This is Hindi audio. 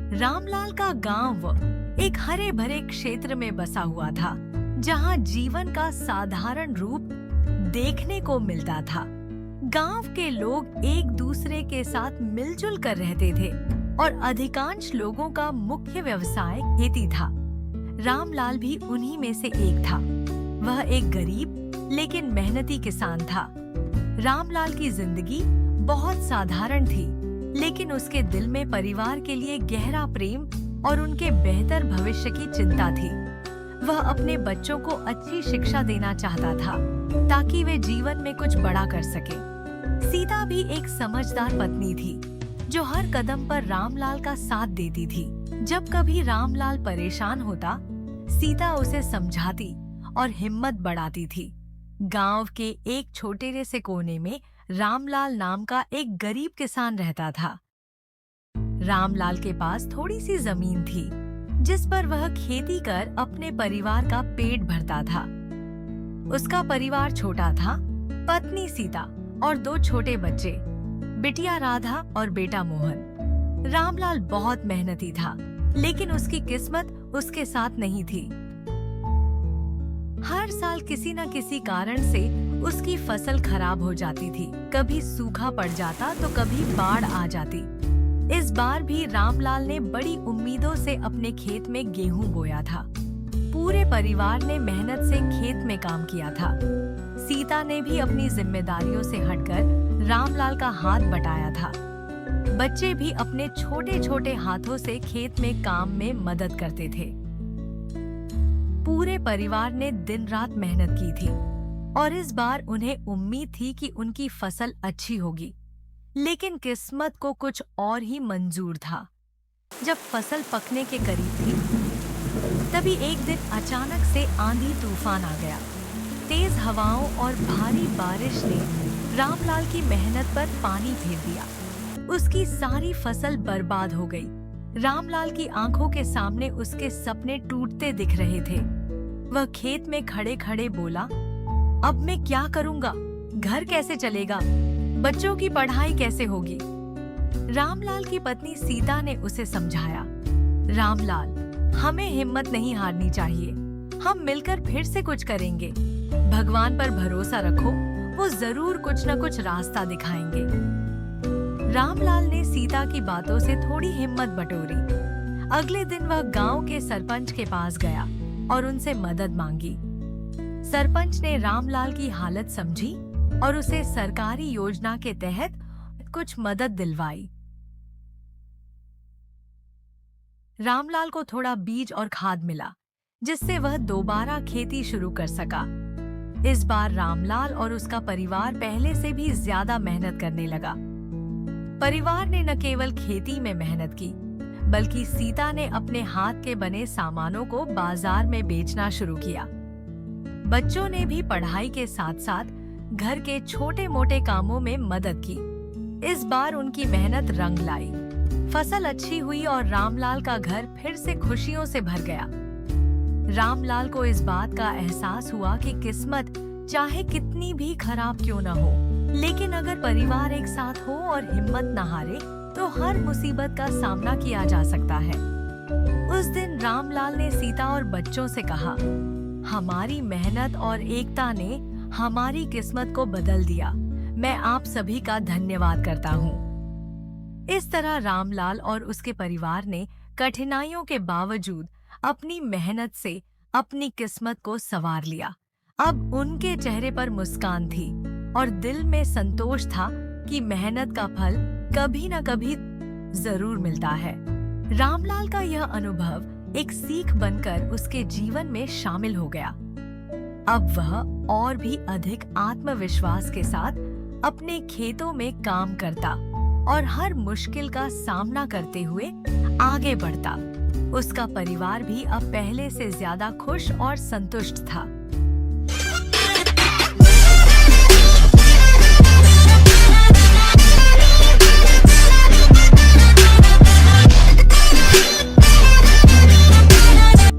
रामलाल का गांव एक हरे भरे क्षेत्र में बसा हुआ था, जहां जीवन का साधारण रूप देखने को मिलता था। गांव के लोग एक दूसरे के साथ मिलजुल कर रहते थे और अधिकांश लोगों का मुख्य व्यवसाय खेती था। रामलाल भी उन्हीं में से एक था। वह एक गरीब लेकिन मेहनती किसान था। रामलाल की जिंदगी बहुत साधारण थी, लेकिन उसके दिल में परिवार के लिए गहरा प्रेम और उनके बेहतर भविष्य की चिंता थी। वह अपने बच्चों को अच्छी शिक्षा देना चाहता था, ताकि वे जीवन में कुछ बड़ा कर सके। सीता भी एक समझदार पत्नी थी, जो हर कदम पर रामलाल का साथ देती थी। जब कभी रामलाल परेशान होता, सीता उसे समझाती और हिम्मत बढ़ाती थी। गांव के एक छोटे से कोने में रामलाल नाम का एक गरीब किसान रहता था। रामलाल के पास थोड़ी सी जमीन थी, जिस पर वह खेती कर अपने परिवार का पेट भरता था। उसका परिवार छोटा था, पत्नी सीता और 2 छोटे बच्चे, बिटिया राधा और बेटा मोहन। रामलाल बहुत मेहनती था, लेकिन उसकी किस्मत उसके साथ नहीं थी। हर साल किसी न किसी कारण से उसकी फसल खराब हो जाती थी। कभी सूखा पड़ जाता तो कभी बाढ़ आ जाती। इस बार भी रामलाल ने बड़ी उम्मीदों से अपने खेत में गेहूं बोया था। पूरे परिवार ने मेहनत से खेत में काम किया था। सीता ने भी अपनी जिम्मेदारियों से हटकर रामलाल का हाथ बटाया था। बच्चे भी अपने छोटे छोटे हाथों से खेत में काम में मदद करते थे। पूरे परिवार ने दिन रात मेहनत की थी और इस बार उन्हें उम्मीद थी कि उनकी फसल अच्छी होगी, लेकिन किस्मत को कुछ और ही मंजूर था। जब फसल पकने के करीब थी, तभी एक दिन अचानक से आंधी तूफान आ गया। तेज हवाओं और भारी बारिश ने रामलाल की मेहनत पर पानी फेर दिया। उसकी सारी फसल बर्बाद हो गई। रामलाल की आंखों के सामने उसके सपने टूटते दिख रहे थे। वह खेत में खड़े खड़े बोला, अब मैं क्या करूंगा? घर कैसे चलेगा? बच्चों की पढ़ाई कैसे होगी? रामलाल की पत्नी सीता ने उसे समझाया, रामलाल, हमें हिम्मत नहीं हारनी चाहिए। हम मिलकर फिर से कुछ करेंगे। भगवान पर भरोसा रखो, वो जरूर कुछ न कुछ रास्ता दिखाएंगे। रामलाल ने सीता की बातों से थोड़ी हिम्मत बटोरी। अगले दिन वह गांव के सरपंच के पास गया और उनसे मदद मांगी। सरपंच ने रामलाल की हालत समझी और उसे सरकारी योजना के तहत कुछ मदद दिलवाई। रामलाल को थोड़ा बीज और खाद मिला, जिससे वह दोबारा खेती शुरू कर सका। इस बार रामलाल और उसका परिवार पहले से भी ज्यादा मेहनत करने लगा। परिवार ने न केवल खेती में मेहनत की, बल्कि सीता ने अपने हाथ के बने सामानों को बाजार में बेचना शुरू किया। बच्चों ने भी पढ़ाई के साथ साथ घर के छोटे मोटे कामों में मदद की। इस बार उनकी मेहनत रंग लाई। फसल अच्छी हुई और रामलाल का घर फिर से खुशियों से भर गया। रामलाल को इस बात का एहसास हुआ कि किस्मत चाहे कितनी भी खराब क्यों न हो, लेकिन अगर परिवार एक साथ हो और हिम्मत न हारे, तो हर मुसीबत का सामना किया जा सकता है। उस दिन रामलाल ने सीता और बच्चों से कहा, हमारी मेहनत और एकता ने हमारी किस्मत को बदल दिया। मैं आप सभी का धन्यवाद करता हूँ। इस तरह रामलाल और उसके परिवार ने कठिनाइयों के बावजूद अपनी मेहनत से अपनी किस्मत को संवार लिया। अब उनके चेहरे पर मुस्कान थी और दिल में संतोष था कि मेहनत का फल कभी न कभी जरूर मिलता है। रामलाल का यह अनुभव एक सीख बनकर उसके जीवन में शामिल हो गया। अब वह और भी अधिक आत्मविश्वास के साथ अपने खेतों में काम करता और हर मुश्किल का सामना करते हुए आगे बढ़ता। उसका परिवार भी अब पहले से ज्यादा खुश और संतुष्ट था।